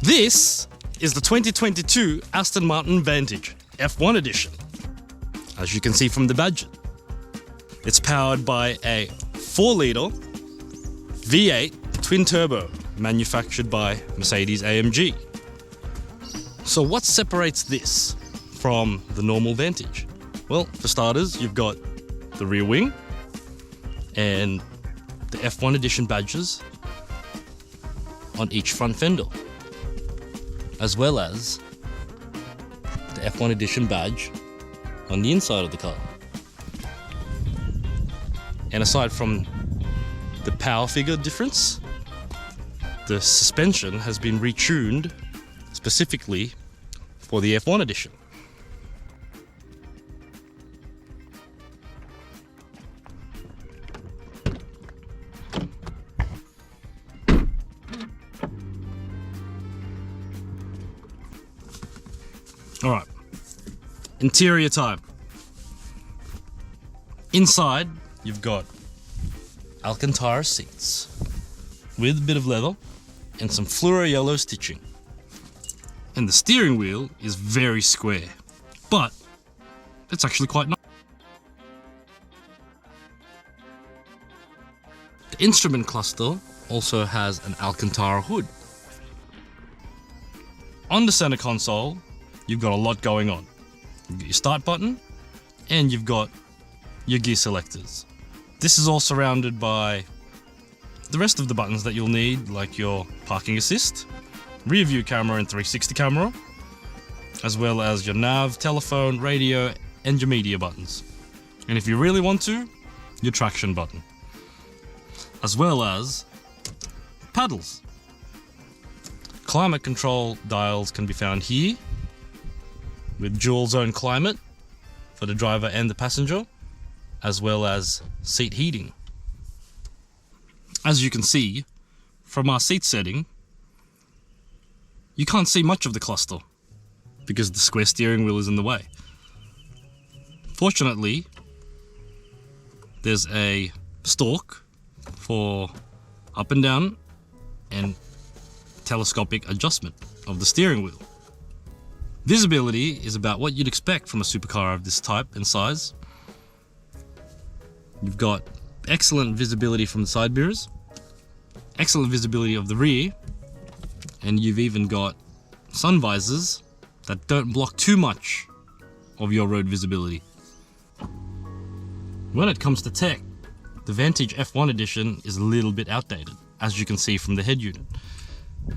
This is the 2022 Aston Martin Vantage F1 edition, as you can see from the badge. It's powered by a 4-litre V8 twin-turbo manufactured by Mercedes-AMG. So what separates this from the normal Vantage? Well, for starters, you've got the rear wing and the F1 edition badges on each front fender, as well as the F1 edition badge on the inside of the car. And aside from the power figure difference, the suspension has been retuned specifically for the F1 edition. Alright, interior time. Inside, you've got Alcantara seats with a bit of leather and some fluoro yellow stitching. And the steering wheel is very square, but it's actually quite nice. The instrument cluster also has an Alcantara hood. On the center console, you've got a lot going on. You've got your start button and you've got your gear selectors. This is all surrounded by the rest of the buttons that you'll need, like your parking assist, rear view camera and 360 camera, as well as your nav, telephone, radio and your media buttons. And if you really want to, your traction button, as well as paddles. Climate control dials can be found here, with dual zone climate for the driver and the passenger, as well as seat heating. As you can see from our seat setting, you can't see much of the cluster because the square steering wheel is in the way. Fortunately, there's a stalk for up and down and telescopic adjustment of the steering wheel. Visibility is about what you'd expect from a supercar of this type and size. You've got excellent visibility from the side mirrors, excellent visibility of the rear, and you've even got sun visors that don't block too much of your road visibility. When it comes to tech, the Vantage F1 edition is a little bit outdated, as you can see from the head unit.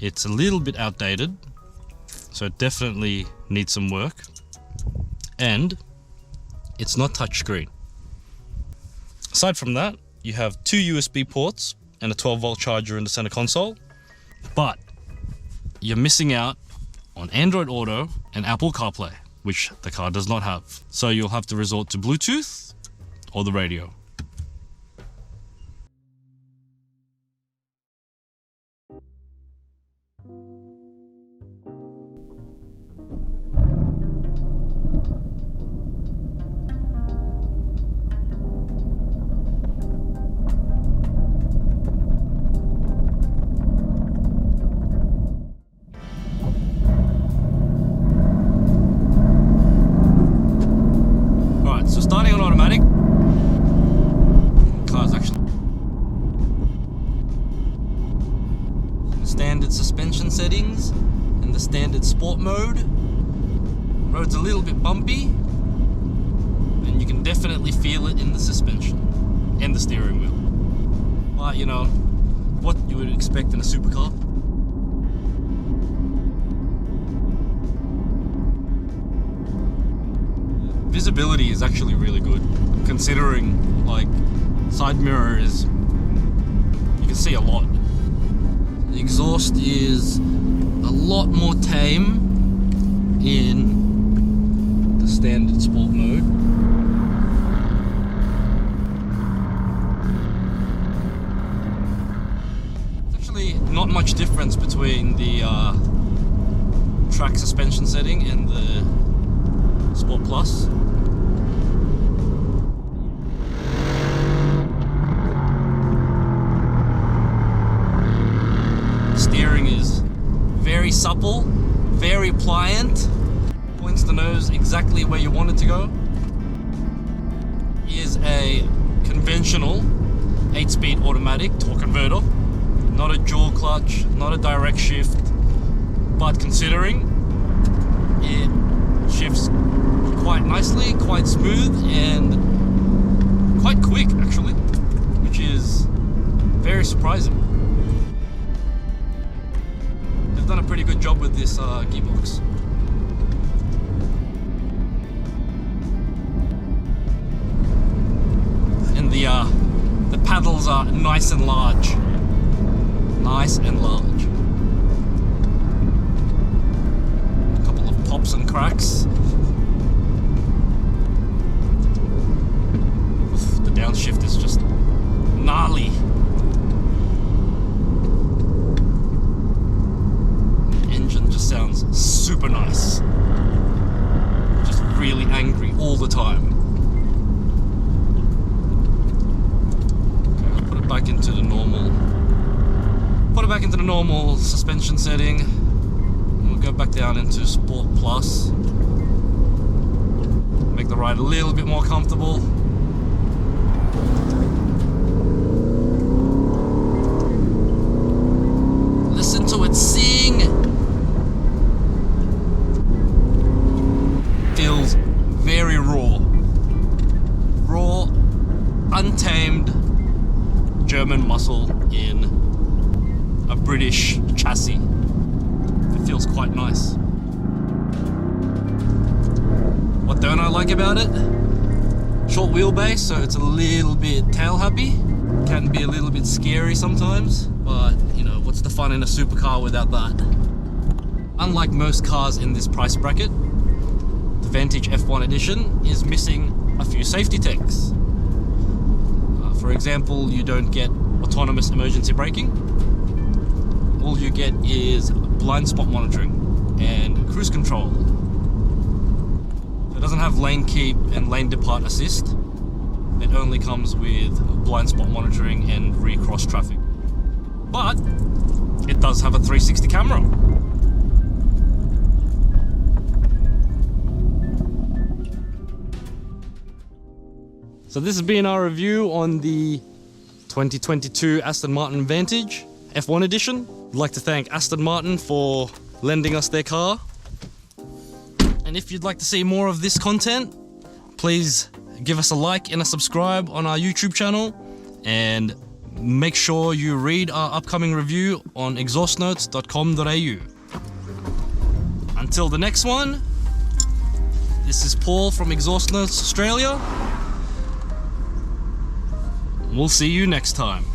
It's a little bit outdated, so it definitely needs some work, and it's not touchscreen. Aside from that, you have 2 USB ports and a 12-volt charger in the center console, but you're missing out on Android Auto and Apple CarPlay, which the car does not have. So you'll have to resort to Bluetooth or the radio. So starting on automatic, the car's actually the standard suspension settings and the standard sport mode. Road's a little bit bumpy, and you can definitely feel it in the suspension and the steering wheel. But you know, what you would expect in a supercar. Visibility is actually really good, considering like side mirrors, you can see a lot. The exhaust is a lot more tame in the standard sport mode. There's actually not much difference between the track suspension setting and the Sport Plus. Steering is very supple, very pliant, points the nose exactly where you want it to go. Is a conventional 8-speed automatic torque converter, not a dual clutch, not a direct shift, but considering it shifts quite nicely, quite smooth, and quite quick actually, which is very surprising. They've done a pretty good job with this gearbox. And the paddles are nice and large. Nice and large. A couple of pops and cracks. Oof, the downshift is just gnarly. The engine just sounds super nice. Just really angry all the time. Back into the normal. Put it back into the normal suspension setting. And we'll go back down into Sport Plus. Make the ride a little bit more comfortable. Listen to it sing. Feels very raw. Raw, untamed German muscle in a British chassis. It feels quite nice. What don't I like about it? Short wheelbase, so it's a little bit tail happy. Can be a little bit scary sometimes, but you know, what's the fun in a supercar without that? Unlike most cars in this price bracket, the Vantage F1 Edition is missing a few safety techs. For example, you don't get autonomous emergency braking. All you get is blind spot monitoring and cruise control. It doesn't have lane keep and lane depart assist. It only comes with blind spot monitoring and recross traffic. But it does have a 360 camera. So this has been our review on the 2022 Aston Martin Vantage F1 Edition. I'd like to thank Aston Martin for lending us their car. And if you'd like to see more of this content, please give us a like and a subscribe on our YouTube channel. And make sure you read our upcoming review on exhaustnotes.com.au. Until the next one, this is Paul from Exhaust Notes Australia. We'll see you next time.